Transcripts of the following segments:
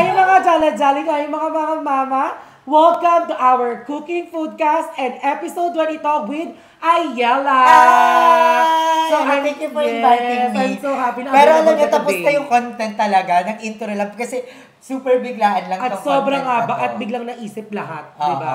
Ay, mga jala-jali kayo, mga mama. Welcome to our Cooking Foodcast and episode 1 ito with Ayala. So, thank you for inviting me. I'm so happy na. Pero alam niyo, tapos na yung content talaga, nag-intro lang kasi super biglaan lang at itong sobrang content haba na to. at biglang naisip lahat, di ba?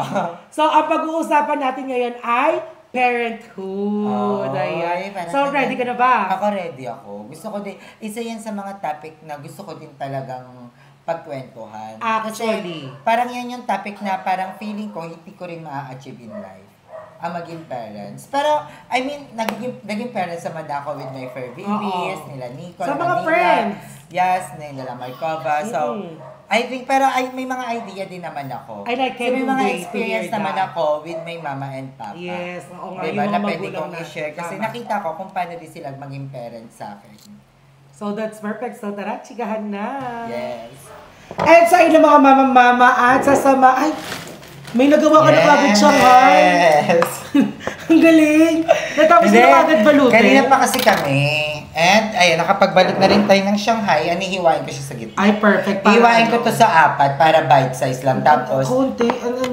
So, ang pag-uusapan natin ngayon ay parenthood. Ayan. So, ready ka na ba? Ako ready ako. Gusto ko din, isa yan sa mga topic na gusto ko din talagang pagkwentuhan. Actually. Kasi parang yan yung topic na parang feeling ko hindi ko rin ma-achieve in life. Ang maging parents. Pero, I mean, naging parents naman ako with my fur babies, nila Nico, sa mga Manila, friends. Yes, nila Markova. So, I think, pero may mga idea din naman ako. I like so, may mga experience naman ako with my mama and papa. Yes, oo nga. Diba, Yung na mga pwede magulang kong i-share. Kasi nakita ko kung paano din sila maging parents sa akin. So, that's perfect. So, tara, chikahan na. Yes. And sa inyo mga mama at sasama, ay, may nagawa ka na kagad Shanghai. Yes. Ang galing. Natapos na kagad balutin. Kanina pa kasi kami. And, ayun, nakapagbalot na rin tayo ng Shanghai. Anihiwain ko siya sa gitna. Ay, perfect. Hiwain ko to sa 4 para bite size lang. Tapos, konti, 10. 10.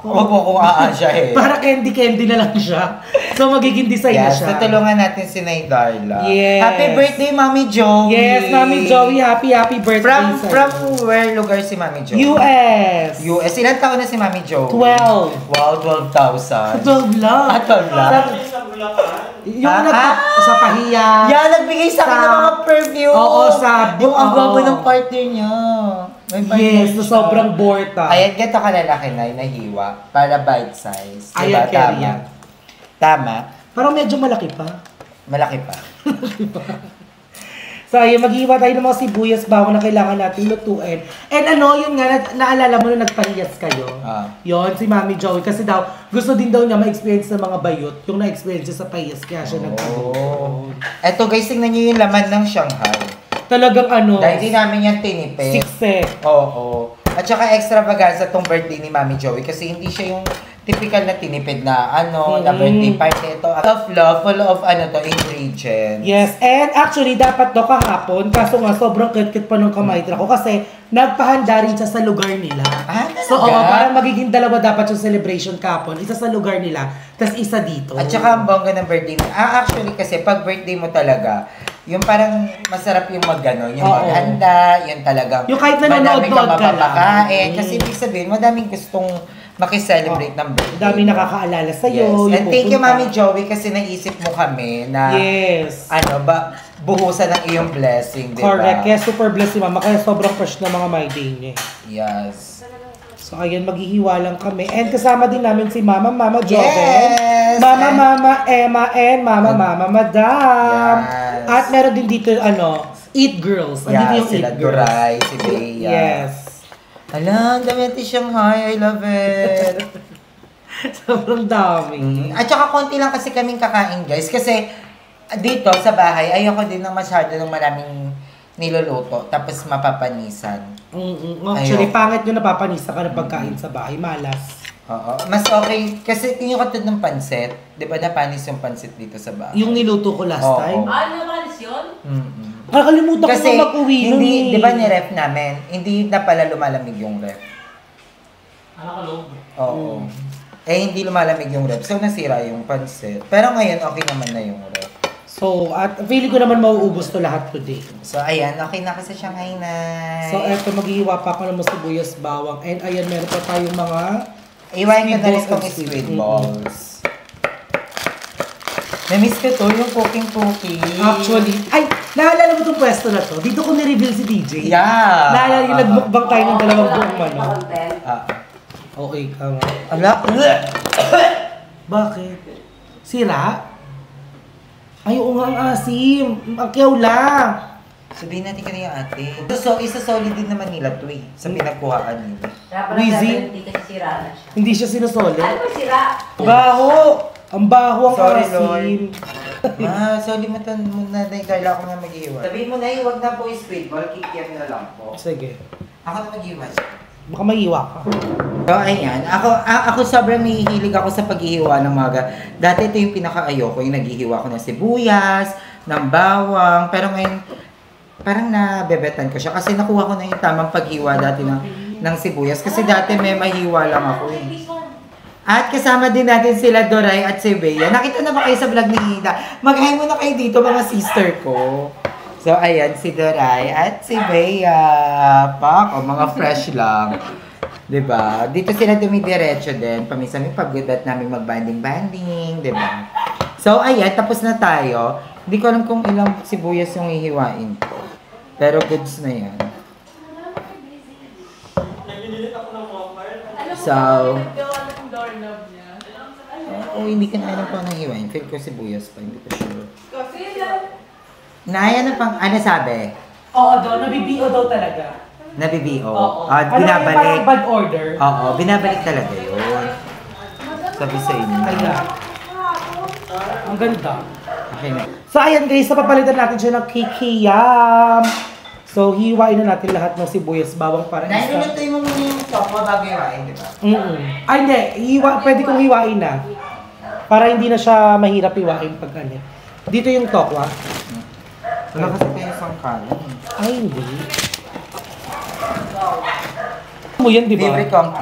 Huwag mo kung aasya eh. Para candy na lang siya. So, magiging design na Yes, siya. tutulungan natin si Nay Darla. Yes. Happy birthday, Mami Joey! Yes, Mami Joey. Happy birthday. From where lugar si Mami Joey? US. US. Ilan taon na si Mami Joey? 12. Wow, 12,000. 12 lang. 12 lang? Yung sa pahiya. Yan, nagbigay sa akin ng mga perfume. Oo, sa... Yung ang gwapo ng partner niya. May partner Yes, siya. sobrang borta. Ayan, ganito ka lalaki na nahiwa para bite size. Diba? Ayan, carry yan. Tama. Parang medyo malaki pa. Malaki pa. So, ayun, maghiwa tayo ng mga sibuyas, bawang na kailangan natin lutuin. And ano, yun nga, naalala mo nung nagpahiyas kayo? Yun, si Mami Joey. Kasi daw, gusto din daw niya ma-experience ng mga bayot. Yung na-experience siya sa pahiyas, kaya siya nagpahiyas. Eto guys, tingnan niyo yung laman ng Shanghai. Talagang ano? Dahil di namin yan tinipid. Siksek. Oo. At saka extravaganza tong birthday ni Mami Joey kasi hindi siya yung typical na tinipid na na birthday party. Ito, of love, full of ingredients. Yes, and actually, dapat daw kahapon, kaso nga sobrang kit-kit pa ng kamay ko kasi nagpahanda rin siya sa lugar nila. So, parang magiging dalawa dapat yung celebration kahapon. Isa sa lugar nila, tas isa dito. At saka ang bongga ng birthday mo. Actually kasi pag birthday mo talaga, yung parang masarap yung yung maghanda, yung talagang yung kahit nanonood ka mapapakain. Kasi ibig sabihin, madaming gustong makiselebrate ng birthday. Dami nakakaalala sa'yo. Yes. And thank you, Mami Joey, kasi naisip mo kami na buhusan ng iyong blessing, di ba? Correct. Kaya super blessed si Mama. Kaya sobrang fresh na mga my day niya. Yes. So, ayan, maghihiwa lang kami. And kasama din namin si Mama Joven. Yes! Mama Emma, and Mama Madam. Yes. At meron din dito, Eat Girls. Yeah, yung sila Eat Girls. Duray, si Bea. Yes. Alam, dami natin Shanghai. I love it. Sobrang dami. At saka konti lang kasi kaming kakain, guys. Kasi dito sa bahay, ayoko din ng masyado ng maraming niluluto. Tapos mapapanisan. Actually, pangit yung napapanisa ka ng pagkain sa bahay. Malas. Oo. Mas okay. Kasi yung katulad ng pansit. Di ba napanis yung pansit dito sa bahay? Yung niluto ko last time? Napanis yun? Nakalimutan ko na mag-uwi nun eh. Di ba ni-ref namin, hindi na pala lumalamig yung ref. Nakakaloob. Oo. Hindi lumalamig yung ref. So, nasira yung pansit. Pero ngayon, okay naman na yung ref. So, at feeling ko naman mauubos to lahat today. So, ayan. Okay na kasi Shanghai na. So, eto, maghihiwa pa ako ng sibuyas bawang. And ayan, meron pa tayong mga iwain ko na rin itong squid balls. Na-miss ko to, yung cooking. Actually, naalala mo itong pwesto na to? Dito ko ni-reveal si DJ. Yeah! Naalala yung nagmukbang tayo ng dalawang buong manok. Okay ka nga. Ala? Bakit? Sira? Ay, oo nga ang asim. Akyaw lang. Sabihin natin kanina ate. So, isa-solid din naman nila to sa pinagkuhaan nila. Wheezy? Hindi kasi sira na siya. Hindi siya sinusoli. Ano ba sira? Baho! Ang baho ang Sorry, asim. Sorry mo na kailangan ko na maghihiwa. Sabihin mo na huwag na po squid ball, kikyan na lang po. Sige. Ako na maghihiwa. Baka maiiwa ka. So, ayan. Ako sobrang mahihilig ako sa paghihiwa ng mga... Dati ito yung pinaka-ayoko, yung naghihiwa ko ng sibuyas, ng bawang. Pero ngayon, parang nabebetan ko siya kasi nakuha ko na yung tamang paghiwa dati ng sibuyas. Kasi dati may mahiwa lang ako eh. At kasama din natin sila Doray at si Bea. Nakita na ba kayo sa vlog ni Ida? Mag-hi muna kayo dito mga sister ko. So ayan, si Doray at si Bea. Pak, mga fresh lang. Diba? Dito sila dumidiretso din. Paminsan may paggudat namin mag-banding-banding. Diba? So ayan, tapos na tayo. Hindi ko alam kung ilang sibuyas yung hihiwain ko. Pero goods na yan. So, hindi ka na alam kung anong hiwain. Feel ko sibuyas pa, hindi ko sure. Naya na pang, ano sabi? Oo daw, nabibio daw talaga. Nabibio. Oo. Binabalik. Parang bad order. Oo, binabalik talaga yun. Sabi sa inyo. Ayan. Ang ganda. Okay na. So ayan guys, papalitan natin siya ng kikiyam. So hiwain na natin lahat ng sibuyas, bawang para Naya, nilutay mo muna yung tokwa bago hiwain, di ba? Ay hindi, pwede kong hiwain na. Para hindi na siya mahirap hiwain pag ano. Dito yung tokwa. Wala kasi tayo isang kalan. Ay hindi. Mo yan, di ba? Libre ko ang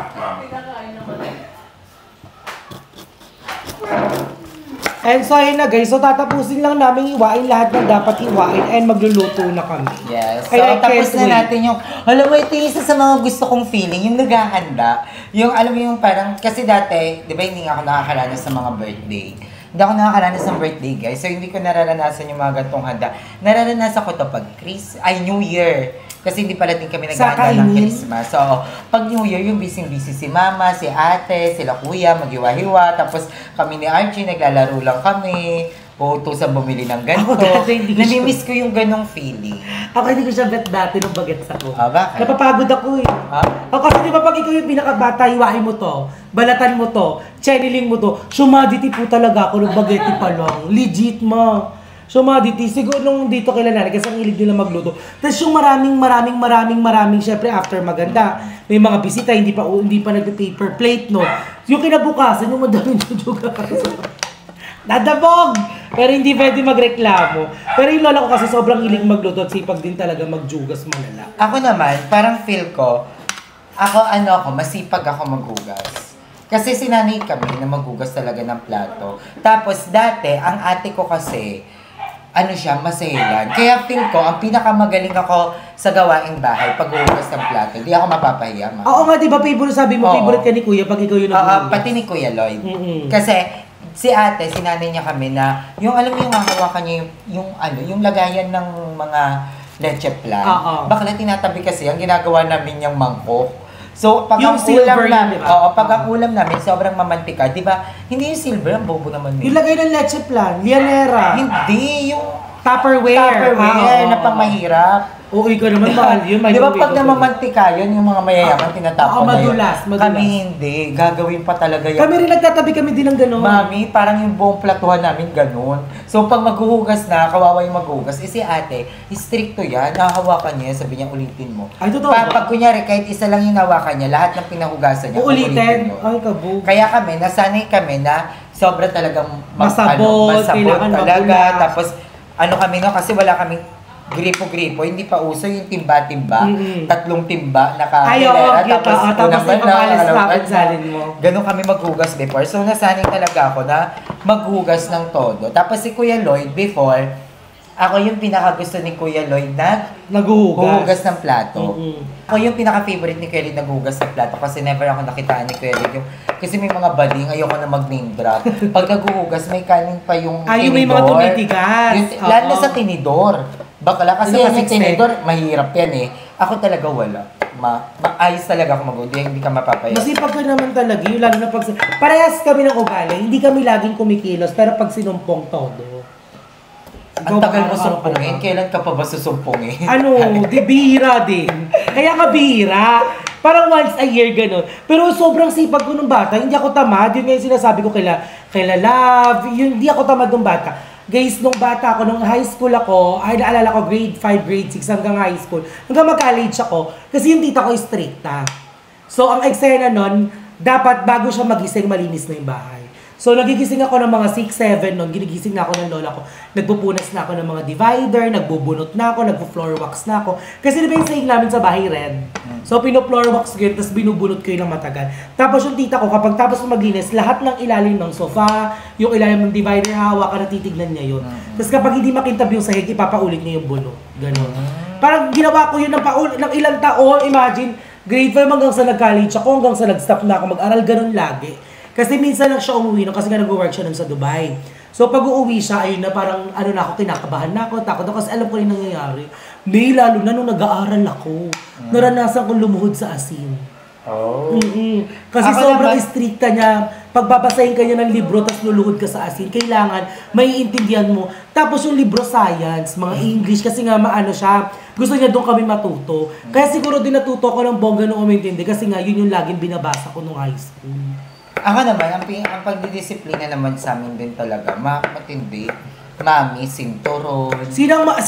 And so ayun na guys, so tatapusin lang namin hiwain lahat ng dapat hiwain and magluluto na kami. Yes. So, Kaya tapos can't na wait. natin yung, alam mo, ito yung isa sa mga gusto kong feeling, yung naghahanda. Yung, alam mo yung parang, kasi dati, di ba hindi nga ako nakakaranas sa mga birthday. Hindi ako nakakaranas ng birthday, guys. So, hindi ko nararanasan yung mga gantong handa. Nararanasan ko to pag New Year. Kasi hindi pala din kami naghahanda ng Christmas. So, pag New Year, yung busy-busy si Mama, si Ate, sila Kuya, maghiwa-hiwa. Tapos kami ni Archie, naglalaro lang kami. Utusan bumili ng ganito. Ako dati, hindi ko Namimiss ko yung ganong feeling. Ako hindi ko siya bet dati nung bagets ako. Bakit? Napapagod ako eh. O kasi di ba pag ikaw yung pinakabata, hiwain mo to, balatan mo to, channeling mo to, summadity po talaga ako nung bageti pa lang. Legit ma. Summadity. Siguro nung dito kila nanay kasi ang hilig nila magluto. Tapos yung maraming, syempre after maganda, may mga bisita, hindi pa nagpe-paper plate, no? Yung kinabukasan, yung madaming jujuga. Dadabog! Pero hindi pwede magreklamo. Pero yung lola ko kasi sobrang hilig magluto at sipag din talaga magjugas malala. Ako naman, parang feel ko, masipag ako maghugas. Kasi sinanay kami na maghugas talaga ng plato. Tapos dati, ang ate ko kasi, maselan. Kaya feel ko, ang pinakamagaling ako sa gawaing bahay, paghuhugas ng plato. Hindi ako mapapahiya, ma. Oo nga, di ba favorite ka ni Kuya pag ikaw yung naghuhugas? Pati ni Kuya Lloyd. Kasi, si ate, sinanay niya kami na, yung alam mo yung hahawakan niya yung lagayan ng mga leche plan. Bakla tinatabi kasi, ang ginagawa namin yung mangkok. So, pag yung ang silver ulam namin, diba? pag ang ulam namin sobrang mamantika, di ba? Hindi yung silver, ang bobo naman Yung lagay ng leche plan, lianera. Hindi, yung Tupperware na pang mahirap. Oo, ikaw naman mahal yun. Di ba pag namamantika yun, yung mga mayayaman tinatapon na yun. Madulas. Kami hindi, gagawin pa talaga yun. Kami rin nagtatabi kami din ng gano'n. Mami, parang yung buong platuhan namin ganun. So pag maghuhugas na, kawawa yung maghuhugas, si ate, stricto yan, nahawakan niya, sabi niya ulitin mo. Ay, totoo ba? Pag kunyari, kahit isa lang yung nahawakan niya, lahat ng pinahugasan niya, uulitin. mo. Ay, kabog. Kaya kami, nasanay kami na sobra talagang masabot talaga. Tapos, kami kasi wala kaming gripo-gripo, hindi pa uso yung timba-timba. 3 timba, naka-hilera, tapos unang salin mo. Ganun kami maghugas before. So, nasanay talaga ako na maghugas ng todo. Tapos si Kuya Lloyd, before, ako yung pinakagusto ni Kuya Lloyd na naghuhugas ng plato. Ako yung pinaka-favorite ni Kuya Lloyd naghuhugas ng plato kasi never ako nakitaan ni Kuya Lloyd. Kasi may mga bading, ayoko na mag-name drop. Pag naghuhugas, may kanin pa yung tinidor. Yung may mga tumitigas. Lalo na sa tinidor. Bakala kasi yan yung tinidor, mahirap yan eh. Ako talaga wala. Maayos talaga ako mag-uwi, hindi ka mapapaya. Masipag ko naman talaga, yung lalo na pag... Parehas kami ng ugali, hindi kami laging kumikilos, pero pag sinumpong todo. Ang tagal mo sumpungin, kailan ka pa ba susumpungin? Di bihira din. Kaya ka bihira. Parang once a year gano'n. Pero sobrang sipag ko nung bata, hindi ako tamad. Yun nga yung sinasabi ko kaila Love, yun, hindi ako tamad nung bata. Guys, nung bata ako, nung high school ako, ay naalala ko grade 5, grade 6 hanggang high school, hanggang mag-college ako, kasi yung tita ko is stricta. So, ang eksena nun, dapat bago siya magising, malinis na yung bahay. So, nagigising ako ng mga 6, 7 noon. Ginigising na ako ng lola ko. Nagpupunas na ako ng mga divider, nagbubunot na ako, nagpo-floor wax na ako. Kasi diba yung saying namin sa bahay, red? So, pino-floor wax ko yun, tapos binubunot ko yun ng matagal. Tapos yung tita ko, kapag tapos maglinis, lahat ng ilalim ng sofa, yung ilalim ng divider, hawakan na titignan niya yun. Tapos kapag hindi makintab yung sahig, ipapaulit niya yung bunot. Ganon. Parang ginawa ko yun ng ilang taon, imagine, grade 5 hanggang sa nag-college ako, hanggang sa nag-stop na ako mag-aral, ganon lagi. Kasi minsan lang siya umuwi, no, kasi nga nag-work siya nun sa Dubai. So pag uuwi siya, ayun na parang ano na ako, kinakabahan na ako, takot ako, kasi alam ko rin nangyayari. May lalo na nung nag-aaral ako, naranasan kong lumuhod sa asin. Oh. Kasi Ako sobrang naman, stricta niya. Pagbabasahin ka niya ng libro, tapos luluhod ka sa asin, kailangan maiintindihan mo. Tapos yung libro science, mga English, kasi nga maano siya, gusto niya doon kami matuto. Kaya siguro din natuto ko ng bongga nung umintindi, kasi nga yun yung laging binabasa ko nung high school. Ako naman, ang pagdidisiplina naman sa amin din talaga, matindi. Mami, sinturon,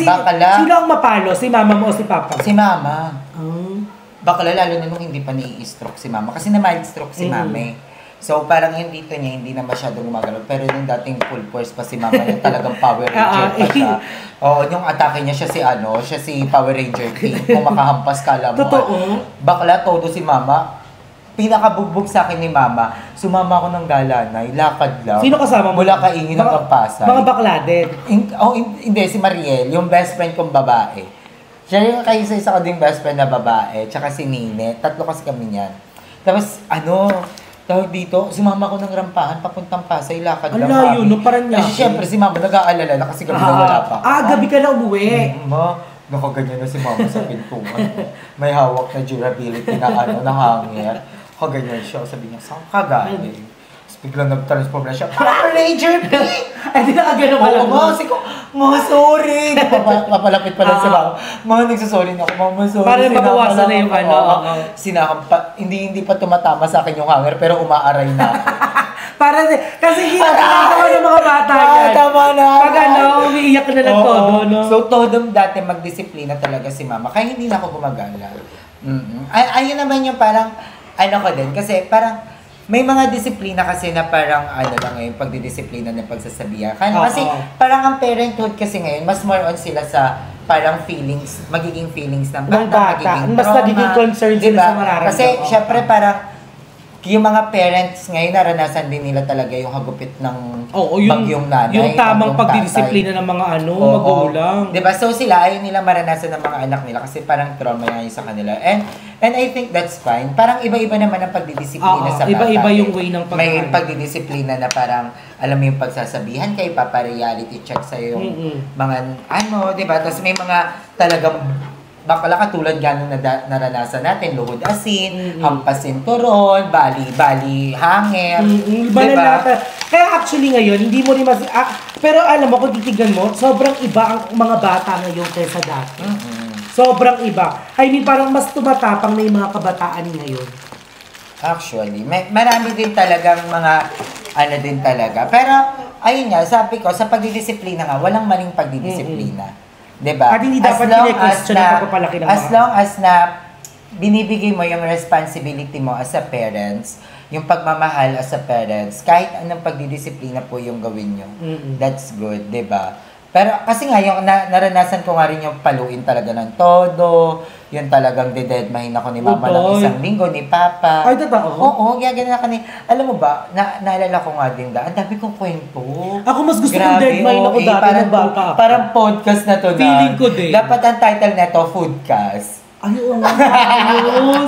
bakala. Sino ang mapalo? Si mama mo o si papa? Si mama. Oh. Bakala lalo na nung hindi pa nai-stroke si mama. Kasi na-mild stroke si mami. So parang yung dito niya, hindi na masyadong gumagalaw. Pero nung dating full force pa si mama, yung talagang Power Ranger pa siya. Oo, yung atake niya siya si Power Ranger King. Kung makahampas ka alam mo. Totoo. Bakla, todo si mama. Pinakabugbog sa akin ni mama, sumama ako ng galanay, lakad lang. Sino kasama mo? Mula Kaingin hanggang Pasay. Mga bakla din? Hindi, si Mariel, yung best friend kong babae. Siya yung kaisa-isa ko ding best friend na babae, tsaka si Nine, 3 kasi kami niyan. Tapos, tawag dito, sumama ko ng rampahan, papuntang Pasay, lakad lang. Ang layo, no? Parang niya. Kasi syempre si mama nag-aalala na kasi gabi na wala pa. Gabi ka na umuwi. Nakaganyan na si mama sa pintuan. May hawak na durability na na hanger. Kaganyan siya. Sabi niya, saan ka galing? Tapos biglang nag-transform na siya, Power Ranger P! Ay, di na agad Oo, mga sorry! Papalapit pa lang sa mama. Mga nagsasorry na ako, mama, sorry. Para mabawasan na yung Hindi pa tumatama sa akin yung hanger, pero umaaray na ako. Kasi ginagawa ng mga bata yan. Tama na. Pag umiiyak na lang todo, no? So, todong dati magdisiplina talaga si mama. Kaya hindi na ako gumagala. Ayun naman yung parang, ko din. Kasi parang, may mga disiplina kasi na parang, yung pagdidisiplina ng pagsasabihan. Kasi parang ang parenthood kasi ngayon, mas more on sila sa parang magiging feelings ng bata, magiging mas trauma. nagiging concern sila sa mararamdaman. Kasi, syempre, parang, yung mga parents ngayon, naranasan din nila talaga yung hagupit ng bagyong nanay. Yung tamang pagdidisiplina ng mga magulang. Diba? So sila, ayaw nila maranasan ng mga anak nila kasi parang trauma yan sa kanila. And I think that's fine. Parang iba-iba naman ang pagdidisiplina sa bata. Iba-iba yung way ng pagkain. May pagdidisiplina na parang, alam mo yung pagsasabihan kay papa-reality check sa yung mga, diba? Tapos may mga talagang bakala katulad gano'n na naranasan natin, luhod asin, hampas sinturon, bali hanger, diba? Kaya actually ngayon, hindi mo rin pero alam mo, kung titignan mo, sobrang iba ang mga bata ngayon kaysa dati. Sobrang iba. I mean, parang mas tumatapang na yung mga kabataan ngayon. Actually, marami din talagang mga din talaga. Pero, ayun nga, sabi ko, sa pagdidisiplina nga, walang maling pagdidisiplina. Diba? At hindi dapat kine-question ang pagpapalaki ng as long as na binibigay mo yung responsibility mo as a parents, yung pagmamahal as a parents, kahit anong pagdidisiplina po yung gawin nyo, that's good, diba? Pero kasi nga, yung naranasan ko nga rin yung paluin talaga ng todo, yung talagang dededmahin ako ni mama ng isang linggo, ni papa. Ay, totoo? Oo, gagawin na kani. Alam mo ba, naalala ko nga din ang dami kong kwento. Ako mas gusto kong dedmahin ako dati ng bata. Parang podcast na to na. Feeling ko din. Dapat ang title neto, Foodcast. Ay, oo nga.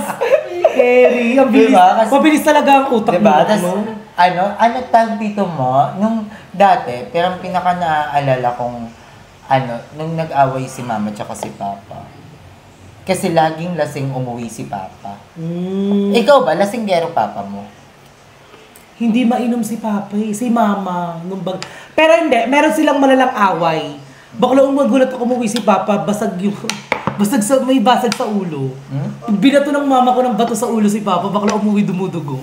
Scary. Ang bilis. Diba? Mabilis talaga ang utak diba? mo. Ano tag dito mo, nung dati, pero pinaka naaalala kong, nung nag-away si mama tsaka si papa. Kasi laging lasing umuwi si papa. Ikaw ba, lasinggero papa mo? Hindi mainom si papa si mama. Pero hindi, meron silang malalang away. Bakla umagulat ako umuwi si papa, may basag sa ulo. Binato ng mama ko ng bato sa ulo si papa, bakla umuwi dumudugo.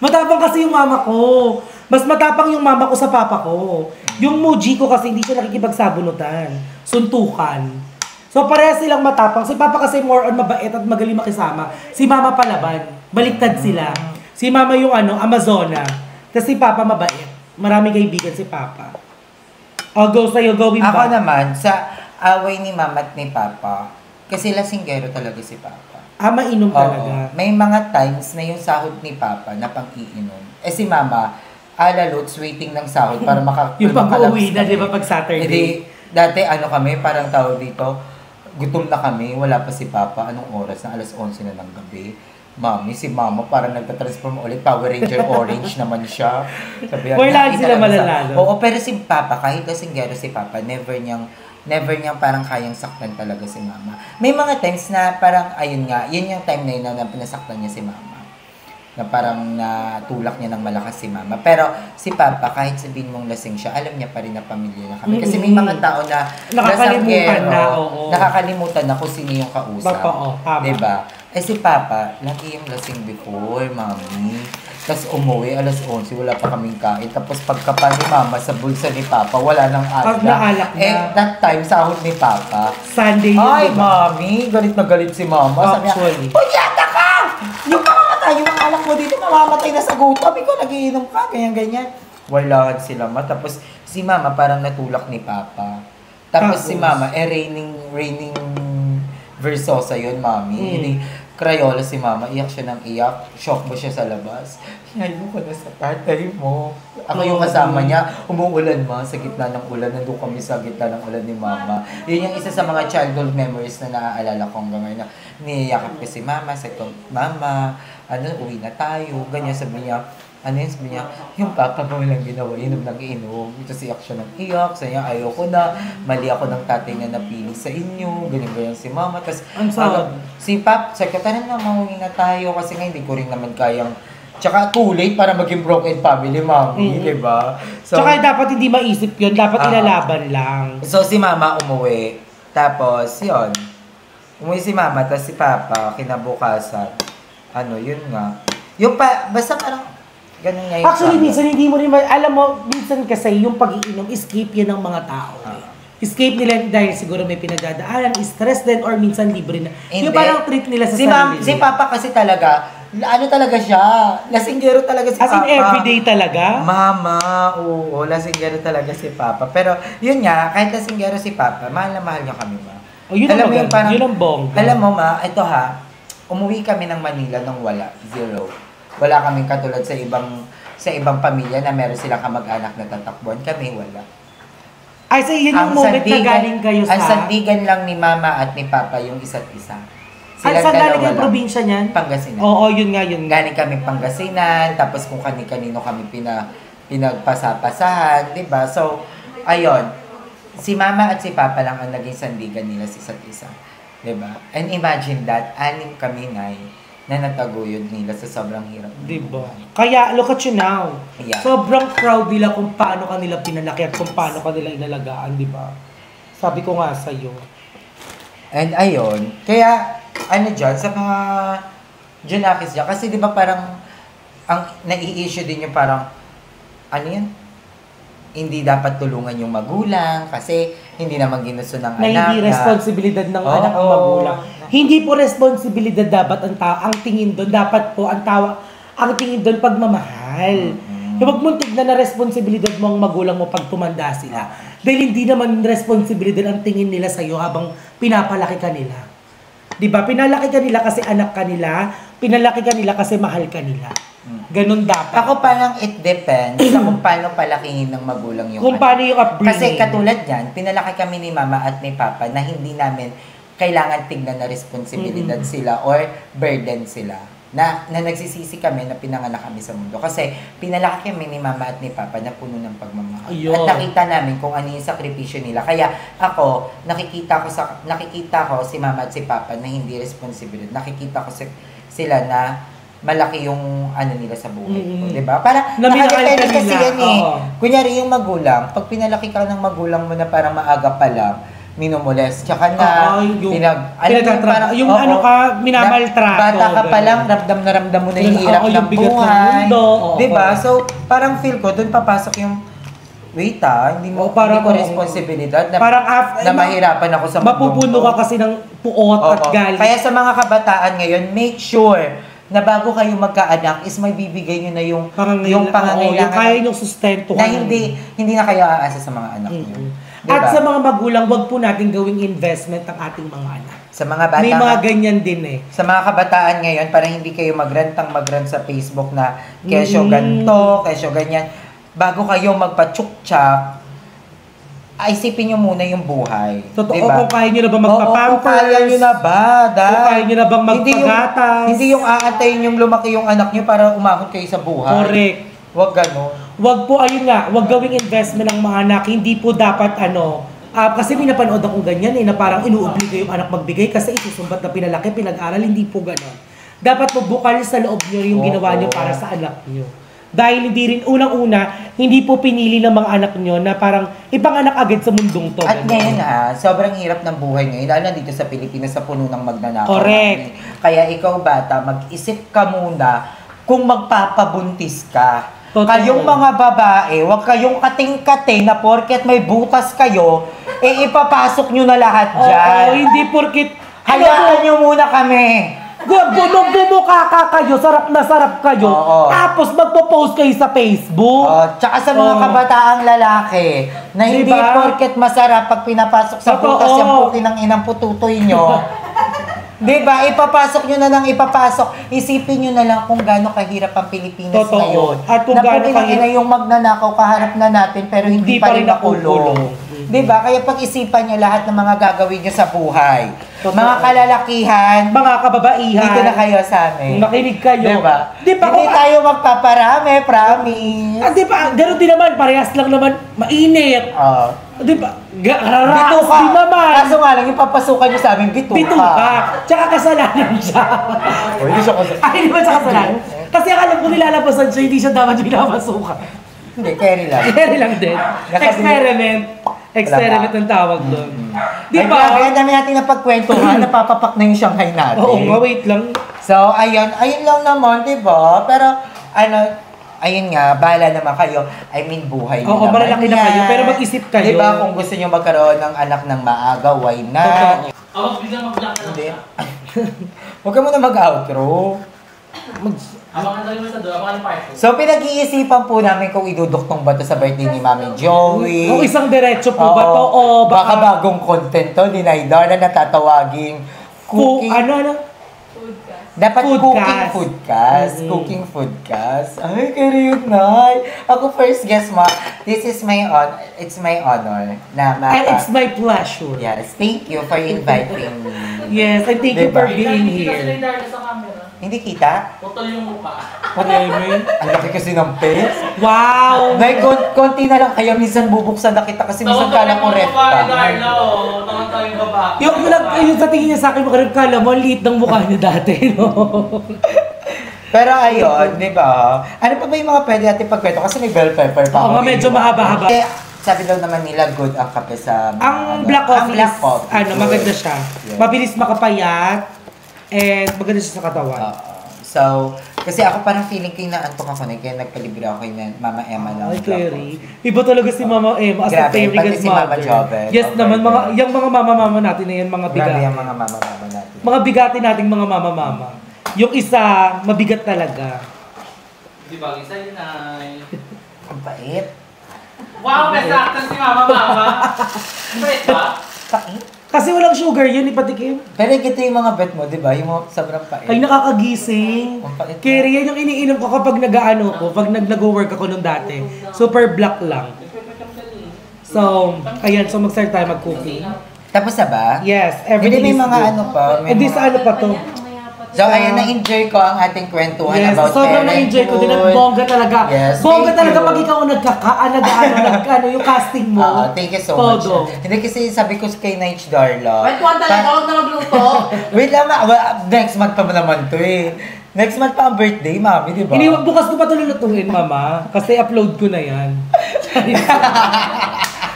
Matapang kasi yung mama ko. Mas matapang yung mama ko sa papa ko. Yung Muji ko kasi hindi siya nakikipagsabunutan. Suntukan. So pareha silang matapang. Si papa kasi more on mabait at magaling makisama. Si mama palaban. Baliktad sila. Si mama yung Amazona. Tapos si papa mabait. marami kaibigan si Papa. O, go sa'yo, gawin ba? Ako naman, sa away ni Mama at ni Papa, kasi lasinggero talaga si Papa. Mainom talaga. May mga times na yung sahod ni Papa na pang-iinom. Si Mama, alalots waiting ng sahod para yung pag-uwi na, di ba, pag Saturday? Dati kami, parang tawag dito, gutom na kami, wala pa si Papa. Anong oras na? Alas 11 na ng gabi. Mami, si Mama parang nagtatransform ulit. Power Ranger Orange naman siya. Wala sila malalalo. Oo, pero si Papa, kahit lasinggero si Papa, never niyang parang kayang saktan talaga si Mama. May mga times na parang, ayun nga, yun yung time na yun na pinasaktan niya si Mama. Na parang natulak niya ng malakas si Mama. Pero si Papa, kahit sabihin mong lasing siya, alam niya pa rin na pamilya na kami. Kasi may mga tao na nakakalimutan na kung sino yung kausap. Diba? Si Papa, lagi yung lasing before, Mami. Tapos umuwi, alas 11, wala pa kaming kain. Tapos pagkapa ni Mama sa bulsa ni Papa, wala nang alak. That time, sahod ni Papa. Sunday yun, ay, diba? Mami, galit na galit si Mama. Sabi niya, punyata ka! Yung yung alak mo dito, mamamatay na sa gutom. Ikaw, nagiinom ka, ganyan-ganyan. Walahan sila ma. Tapos, si Mama parang natulak ni Papa. Tapos si Mama, raining Versosa yun, Mami. Hindi, Crayola si Mama, iyak siya ng iyak. Shock mo siya sa labas. Hinayo ko na sa tatay mo. Ako yung kasama niya, umuulan ma, sa gitna ng ulan. Nandun kami sa gitna ng ulan ni Mama. Yun yung isa sa mga childhood memories na naaalala ko hanggang ngayon. Niyayakap ko si Mama, sabi ko, Mama, uwi na tayo. Ganyan, sabi niya, sabi niya, yung Papa mo lang ginawa, inom ng inom. Ito siyak siya ng iyak, sabi niya, ayoko na, mali ako ng tatay na napili sa inyo, ganyan si Mama. Tapos, si Papa, sabi ko, tara na, mahuwi na tayo, kasi nga hindi ko rin naman kayang, tsaka too late para maging broken family, Mami, diba? So, tsaka dapat hindi maisip yun, dapat ilalaban lang. So, si Mama umuwi, tapos, yun, umuwi si Mama, tapos si Papa, kinabukasan, yun nga. Yung basta parang, ganun nga yung actually, minsan hindi mo rin, alam mo, minsan kasi yung pag-iinom, escape yan ng mga tao. Escape nila dahil siguro may pinagdadaanan, stress din, or minsan libre na. Yung parang treat nila sa sarili. Si Papa kasi talaga, talaga siya, lasinggero talaga si Papa. As in everyday talaga? Mama, oo, lasinggero talaga si Papa. Pero yun nga, kahit lasinggero si Papa, mahal na mahal niya kami, ma. Yun alam mo, yun ang bongga. Alam mo, ma, ito umuwi kami ng Manila nang wala, zero. Wala kaming katulad sa ibang pamilya na meron silang kamag-anak na tatakbuhan. Kami, wala. Ay, so yun yung moment na galing kayo sa... Ang sandigan lang ni Mama at ni Papa yung isa't isa. Saan galing yung probinsya niyan? Pangasinan. Oo, yun nga, yun. Galing kami Pangasinan, tapos kung kani-kanino kami pinagpasapasahan, diba? So, ayun. Si Mama at si Papa lang ang naging sandigan nila sa isa't isa. Diba? And imagine that, 6 kami na nataguyod nila sa sobrang hirap. Diba? Kaya, look at you now. Yeah. Sobrang proud nila kung paano kanila pinalaki at kung paano kanila inalagaan, diba? Sabi ko nga sa'yo. And ayun, kaya, dyan, sa mga Junakis dyan, kasi diba parang, ang nai-issue din yung parang, hindi dapat tulungan yung magulang kasi hindi naman ginusto ng anak na hindi responsibilidad ng anak ang magulang. Hindi po responsibilidad dapat ang tingin doon. Dapat po ang tingin doon pagmamahal. Huwag mong tignan na responsibilidad mo ang magulang mo pag tumanda sila. Dahil hindi naman responsibilidad ang tingin nila sa'yo habang pinapalaki ka nila. Diba? Pinalaki ka nila kasi anak ka nila. Pinalaki ka nila kasi mahal ka nila. Ganun dapat. Ako parang it depends sa kung paano palakihin ng magulang yung kung paano yung upbringing. Kasi katulad yan, pinalaki kami ni Mama at ni Papa na hindi namin kailangan tignan na responsibilidad sila or burden sila. Na nagsisisi kami na pinanganak kami sa mundo. Kasi pinalaki kami ni Mama at ni Papa na puno ng pagmamahal. Ayun. At nakita namin kung ano yung sakripisyo nila. Kaya ako, nakikita ko si Mama at si Papa na hindi responsibilidad. Nakikita ko sila na malaki yung nila sa buhay ko, diba? Para nakadepende kasi yan Kunyari yung magulang, pag pinalaki ka ng magulang mo na parang maaga pa lang, minumules, tsaka na minamaltrato. Bata ka pa lang, ramdam mo na yung hirap ng buhay. Diba? So, parang feel ko, doon papasok yung wait hindi ko responsibilidad na, na mahirapan ako sa mapupuno ka kasi ng puot at galit. Kaya sa mga kabataan ngayon, make sure na bago kayo magkaanak is may bibigay nyo na yung pangangailangan. Yung kaya yung sustento. Na hindi na kayo aasa sa mga anak nyo. Diba? At sa mga magulang, wag po natin gawing investment ang ating mga anak. Sa mga bata, may mga ganyan din eh. Sa mga kabataan ngayon, para hindi kayo magrant sa Facebook na kesyo ganto, kesyo ganyan. Bago kayo magpa-chuk-chak, isipin nyo muna yung buhay. Totoo, diba? kung kaya nyo na ba magpapampers? Kung kaya nyo na ba? Kung kaya nyo na bang magpagatas? Hindi yung aantayin yung lumaki yung anak nyo para umahon kayo sa buhay. Correct. Huwag ganon. Huwag po, ayun nga, huwag gawing investment ng mga anak. Hindi po dapat kasi may napanood akong ganyan na parang inuobliga yung anak magbigay kasi isusumbat na pinalaki, pinag-aral. Hindi po ganon. Dapat po bukal sa loob nyo yung ginawa nyo para sa anak nyo. Dahil hindi rin, unang-una, hindi po pinili ng mga anak nyo na parang ipanganak agad sa mundong to. At ngayon sobrang hirap ng buhay ngayon, lalo na dito sa Pilipinas sa puno ng magnanakaw. Correct. Kaya ikaw bata, mag-isip ka muna kung magpapabuntis ka. Totoo. Kayong mga babae, huwag kayong kating-kating na porket may butas kayo, ipapasok nyo na lahat dyan. Oo, hindi porket Hayaan nyo muna kami. Bumukha ka kayo, sarap na sarap kayo. Oo. Tapos magpo-post kayo sa Facebook. Tsaka sa mga kabataang lalaki, na hindi Diba? porket masarap pag pinapasok sa Totoo. butas yung puti ng inang pututoy nyo. Diba? Ipapasok nyo na lang ipapasok. Isipin nyo na lang kung gaano kahirap ang Pilipinas Totoo. ngayon. At kung na gaano kahirap na yung magnanakaw kaharap na natin pero hindi pa rin nakulong. Diba? Kaya pag-isipan nyo lahat ng mga gagawin nyo sa buhay. Totoo. Mga kalalakihan, Mga kababaihan. dito na kayo sa amin. Makinig kayo. Diba? Diba? Hindi tayo magpaparami, promise. Diba? Ganun din naman, parehas lang naman, mainit. Diba? Bito ka. Din naman. Kaso nga lang, yung papasukan nyo sa amin, bito Bito ka. Tsaka kasalanan siya. Hindi siya kasalanan. Ay, hindi ba siya kasalanan? Kasi ang alam ko nilalabasan siya, hindi siya dapat yung pinapasukan. Hindi, carry lang. Carry lang din. Experiment ang tawag doon. Di ba? Kaya dami natin napagkwentuhan, napapapak na yung Shanghai natin. Oo nga, wait lang. So, ayun lang naman, di ba? Pero, ayun nga, bahala naman kayo. I mean, buhay Oo, naman malalaki na yan. kayo, pero mag-isip kayo. Di ba, kung gusto nyo magkaroon ng anak ng maaga, why not? Biglang mag-block ka Hindi. lang. Huwag ka muna mag-outro. Abangan tayo mo sa doon, abangan part 2. So, pinag-iisipan po namin kung iduduktong ba to sa birthday ni Mami Joey. Kung isang diretso po ba to, o baka bagong content to ni Naidar na natatawaging cooking. Dapat Foodcast. Cooking foodcast. Ay, cute, Nay. Ako first guess mo. It's my honor na And it's my pleasure. Yes, thank you for inviting me. Yes, and thank you Diba? for being Kasi here. Darla sa camera. Hindi kita? Putol yung mukha. Ang laki kasi ng face. Wow! Nay, konti na lang kaya minsan bubuksan na kita kasi minsan kala ko ref ka. Darla, oh. Tawag tayong baba. Yung sa tingin niya sa akin, makarib kala mo, ang liit ng mukha niya dati, no? Pero ayun, di ba? Ano pa ba yung mga pwede natin pagkwento? Kasi may bell pepper pa. Oo nga, medyo mahaba-haba. Eh, sabi daw naman nila, good ang kape sa... Ang black coffee, black coffee. maganda siya. Yes. Mabilis makapayat, and maganda siya sa katawan. So, kasi ako parang feeling ko yung naantok ako na, kaya nagpalibre ako kay Mama Emma ng Ay, black Terry. coffee. Iba talaga si Mama Emma as a Grabe, fairy pati si Mama Jobet. Yes Okay, naman, good. yung mga mama-mama natin na yan, mga Grabe bigat. yung mga mama-mama natin. Mga bigati nating mga mama-mama. Yung isa, mabigat talaga. Di ba? Isa yun ay... Ang bait. Wow, best actor si Mama. Wait ba? Pait. Kasi walang sugar yun, ipatikim. Pero ito yung mga bet mo, di ba? Yung mga sobrang pait. Ay, nakakagising. Ang pait. Kaya yan yung iniinom ko kapag nag-ano ko, pag nag-work ako nung dati. Super black lang. So, ayan, so mag-start tayo mag-cooking. Tapos na ba? Yes, Hindi everything may is mga good. ano pa. May Eh di mga- sa ano pa to? So, ayan, na-enjoy ko ang ating kwentuhan Yes, about sobrang na-enjoy ko din at parenthood. bongga talaga. Yes, Bongga thank talaga you. pag ikaw nag-ano, yung casting mo. Thank you so much. Todo. Hindi kasi sabi ko kay Naich Darla. Wait, kuwan talaga, huwag na magluto. Wait lang, next month pa naman to eh. Next month pa ang birthday, mami, di ba? Bukas ko pa ito lulutuin, mama. Kasi upload ko na yan.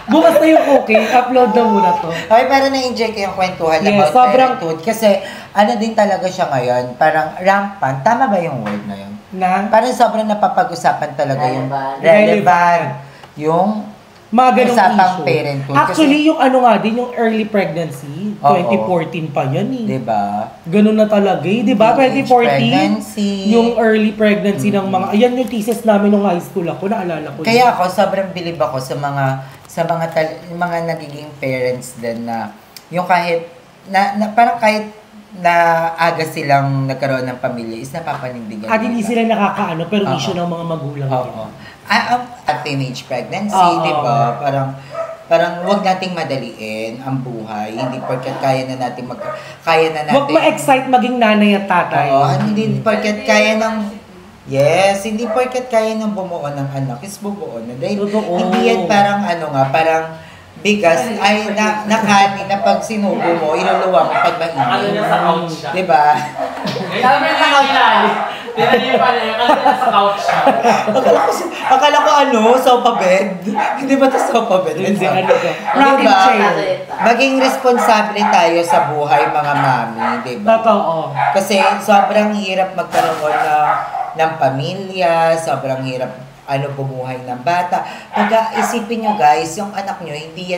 Bukas na yung cooking, upload na muna to. Okay, pero na-enjoy ko yung kwentuhan Yes, about sobrang- parenthood. Kasi ano din talaga siya ngayon, parang rampant. Tama ba yung word na yun? Na? Parang sobrang napapag-usapan talaga yung Relevant. relevant. Yung mga ganong usapang issue. parenthood. Actually, yung ano nga din, yung early pregnancy, 2014 pa yan eh. Diba? Ganun na talaga eh. Diba? 2014, pregnancy. yung early pregnancy ng mga, ayan yung thesis namin nung high school ako, naalala ko. Kaya ako, sobrang bilib ako sa mga nagiging parents din na, yung kahit, parang kahit na aga silang nagkaroon ng pamilya is napapanindigan. At hindi sila nakakaano, pero issue ng mga magulang. At teenage pregnancy, di ba? Parang wag nating madaliin ang buhay. Hindi porket kaya na natin. Wag ma-excite maging nanay at tatay. Hindi porket kaya ng hindi porket kaya ng bumuo ng anak is bubuo na. Dahil hindi yan parang bigas ay nakanin na pag sinubo mo, iluluwa mo pag mainit. Ano na sa couch siya? Diba? Alam mo yung kilali. Tinan niyo pala yung sa couch siya. Akala ko sofa bed. Hindi ba ito sofa bed? Hindi, ano to? Diba? Maging responsable tayo sa buhay mga mami, diba? Totoo. Kasi sobrang hirap magkaroon ng pamilya, sobrang hirap bumuhay ng bata. Pag isipin nyo guys, yung anak nyo, hindi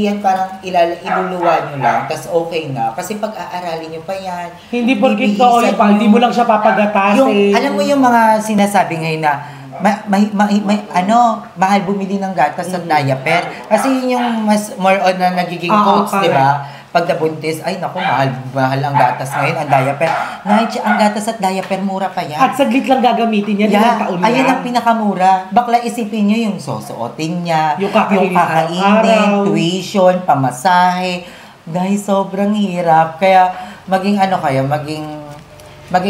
yan parang iluluwa nyo lang, tas okay na. Kasi pag-aaralin nyo pa yan. Hindi porkit ka ulit pa, hindi mo lang siya papagatasin. Alam mo yung mga sinasabi ngayon na, mahal bumili ng gatas at diaper. Kasi yun yung more on na nagiging quotes, di ba? Pag nabuntis, ay naku, mahal ang gatas ngayon, ang diaper. Ang gatas at diaper, mura pa yan. At saglit lang gagamitin yan, ilang taon ayan ang pinakamura. Bakla isipin nyo yung susuotin niya, yung kakainin, tuition, pamasahe. Dahil sobrang hirap. Kaya maging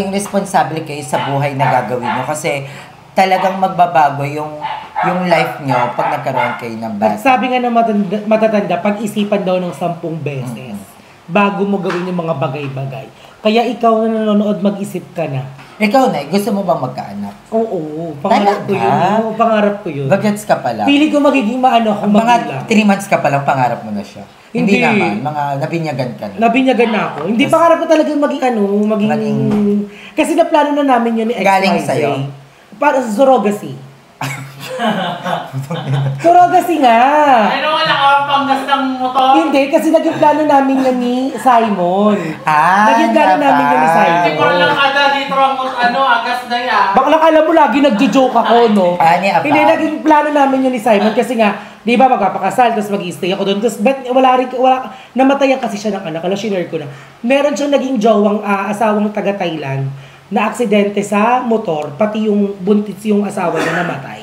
responsable kayo sa buhay na gagawin nyo. Kasi talagang magbabago yung life nyo pag nagkaroon kayo ng bata. At sabi nga ng matatanda, pag-isipan daw ng 10 beses bago mo gawin yung mga bagay-bagay. Kaya ikaw na nanonood, mag-isip ka na. Ikaw na, gusto mo bang magkaanak? Oo, pangarap ko yun. Oo, pangarap ko yun. Bagets ka pala. Pili ko magiging kung mga 3 months ka palang pangarap mo na siya. Hindi naman, mga nabinyagan ka na. Nabinyagan na ako. Hindi, pangarap ko talaga maging kasi naplano na namin yun ni XYZ. Galing sa'yo? Para sa surrogacy. Surrogacy nga. Ano wala ka panggas ng motor? Hindi, kasi naging plano namin yan ni Simon. Naging plano namin yan ni Simon. Hindi ko lang kada litro ang agas na yan. Baklang alam mo, lagi nagjo-joke ako, no? Hindi, naging plano namin yun ni Simon kasi nga, di ba magpapakasal, tapos mag-i-stay ako doon. Tapos namatayan kasi siya ng anak. Alam, shinare ko na. Meron siyang naging jowang asawang taga-Thailand na aksidente sa motor, pati yung buntis yung asawa niya namatay.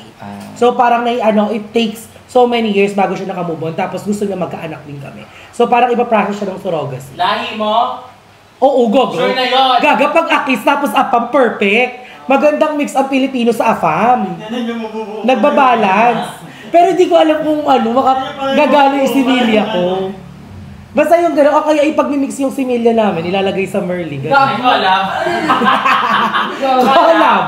So parang it takes so many years bago siya nakamove on, tapos gusto niya magkaanak din kami. So parang iba-process siya ng surrogacy. Lahi mo? Oo, gogo. Sure na yun. Gaga pag-akis, tapos apam, perfect. Magandang mix ang Pilipino sa afam. Nagbabalance. Pero di ko alam kung gagano yung similya ko. Basta yung gano'n, kaya ipag-mix yung similya namin, ilalagay sa Merly. Dami ko alam. Collab.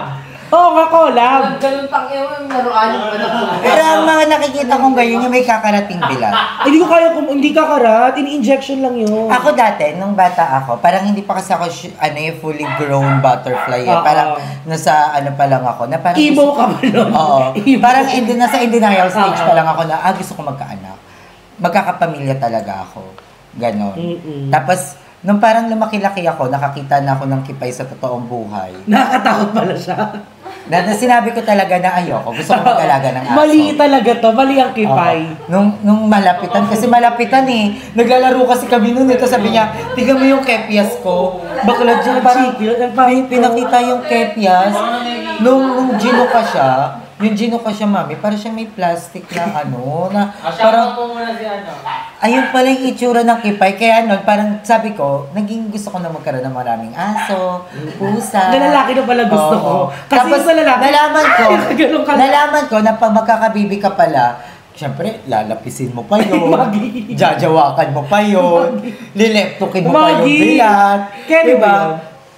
Oo nga, collab. Ganun tangin mo, yung laruan yung anak ko. Pero ang mga nakikita kong ganyan, yung may kakarating bilat. Hindi ko kaya kung hindi kakarat, in-injection lang yun. Ako dati, nung bata ako, parang hindi pa kasi ako yung fully grown butterfly. Parang nasa pa lang ako. Na parang Emo ka ba nun? Oo. Parang nasa in denial stage pa lang ako na, gusto ko magkaanak. Magkakapamilya talaga ako. Ganon. Tapos, nung parang lumaki-laki ako, nakakita na ako ng kipay sa totoong buhay. Nakakatakot pala siya. Sinabi ko talaga na ayoko. Gusto ko mag-alaga ng aso. Mali talaga to. Mali ang kipay. Nung malapitan, kasi malapitan eh. Naglalaro kasi kami noon. Ito sabi niya, tignan mo yung kepias ko. Bakla dyan, parang pinakita yung kepias. Nung gino ka siya, mami, parang siya may plastic na Parang po muna si ayun pala yung itsura ng kipay. Kaya parang sabi ko, naging gusto ko na magkaroon ng maraming aso, pusa. Lalaki na pala gusto ko. Kasi tapos, sa lalaki, nalaman ko na pag magkakabibi ka pala, siyempre, lalapisin mo pa yun. Jajawakan mo pa yun. Lileptokin mo pa yung bilat. Kaya diba?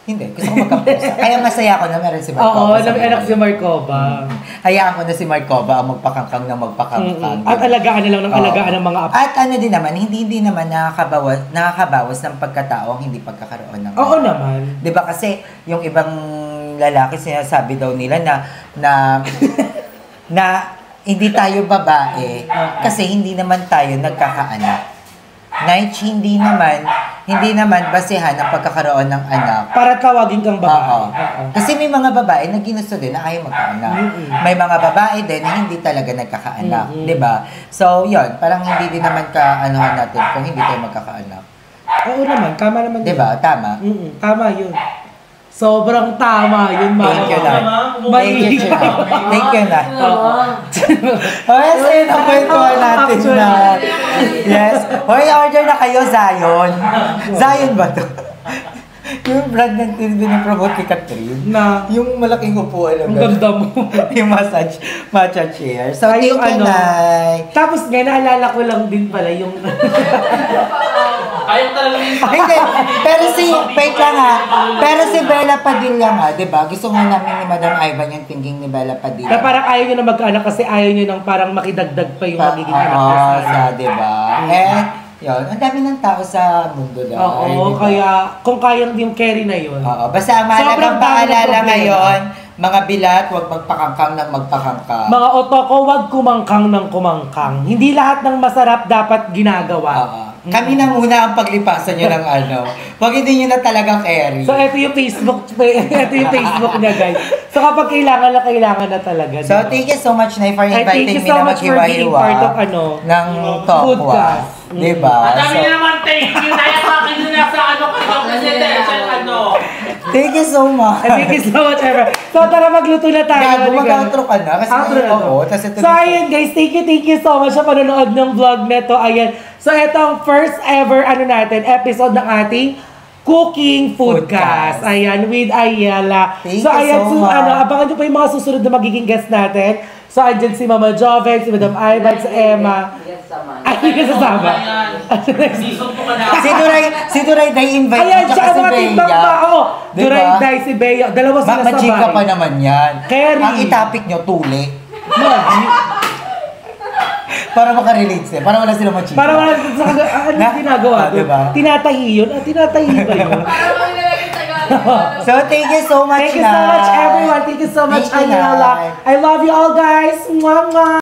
Hindi, gusto ko magkapusa. Kaya masaya ako na meron si Marcova. Oo, anak si Marcova. Hayaan ko na si Marcova ang magpakangkang ng magpakangkang. At alagaan na lang ng alagaan ng mga apo. At din naman, hindi naman nakakabawas ng pagkatao ang hindi pagkakaroon ng Oo naman. Diba kasi yung ibang lalaki sinasabi daw nila na hindi tayo babae kasi hindi naman tayo nagkakaanak. Night, hindi naman basehan ang pagkakaroon ng anak. Para tawagin kang babae. Kasi may mga babae na ginusto din na ayaw magkaanak. May mga babae din na hindi talaga nagkakaanak. 'Di ba? So, yun. Parang hindi din naman ka-anuhan natin kung hindi tayo magkakaanak. Oo naman. Tama naman. 'Di ba? Tama? Tama yun. Sobrang tama yun, Mama. Thank you na. Thank you na. Hoy, sa'yo na kwentuhan natin na. Yes. Hoy, order na kayo, Zion. Zion ba to? Yung brand ng binipromote ni Catherine. Na? Yung malaking upuan na Ang ganda mo. Yung matcha chair. So, Ay, thank you, Nay. Tapos nga, naalala ko lang din pala yung... Ayaw talaga yung... Hindi. Wait lang ha. Pero si Bella Padilla nga, di ba? Gusto nga namin ni Madam Ivan yung thinking ni Bella Padilla. Na parang ayaw nyo na magkaanak kasi ayaw nyo nang parang makidagdag pa yung magiging anak nyo sa di ba? And, yun, ang dami ng tao sa mundo daw. Oo, kaya kung kayang yung carry na yun. Oo, basta mahalagang paalala ngayon, mga bilat, huwag magpakangkang ng magpakangkang. Mga otoko, huwag kumangkang ng kumangkang. Hindi lahat ng masarap dapat ginagawa. Kami na muna ang paglipasan nyo ng ano. Huwag hindi nyo na talaga carry. So, ito yung Facebook niya, guys. So, kapag kailangan na talaga. So, thank you so much, Nay, for inviting me na maghiwa-hiwa ng Tokwa. Diba? Ang dami na naman thank you. Dahil sa akin yun nasa ano kayo. Kasi Thank you so much. Thank you so much, Ever. So, tara magluto na tayo. Mag-outro ka na. Kasi So, ayan guys, thank you so much sa panonood ng vlog neto. Ayan. So, ito ang first ever episode ng ating Cooking Foodcast. Ayan, with Ayala. Thank you so much. Abangan nyo pa yung mga susunod na magiging guest natin. So, andyan si Mama Joven, si Madam Ivan, si Emma. Ay, hindi ka sasama. Si Duray Day invite ayan, mo, tsaka si Bea. Duray Day, si Bea. Dalawa sila sabay. Machika pa naman yan. Carry. Ang itapik nyo, tuli. Para makarelate sila. Para wala sila machika. Para wala sila ano ginagawa? Diba? Tinatahi yun? Tinatahi ba yun? So, thank you so much, Thank you so much, everyone. Thank you so much, Ayala. I love you all, guys. Mwah, mwah.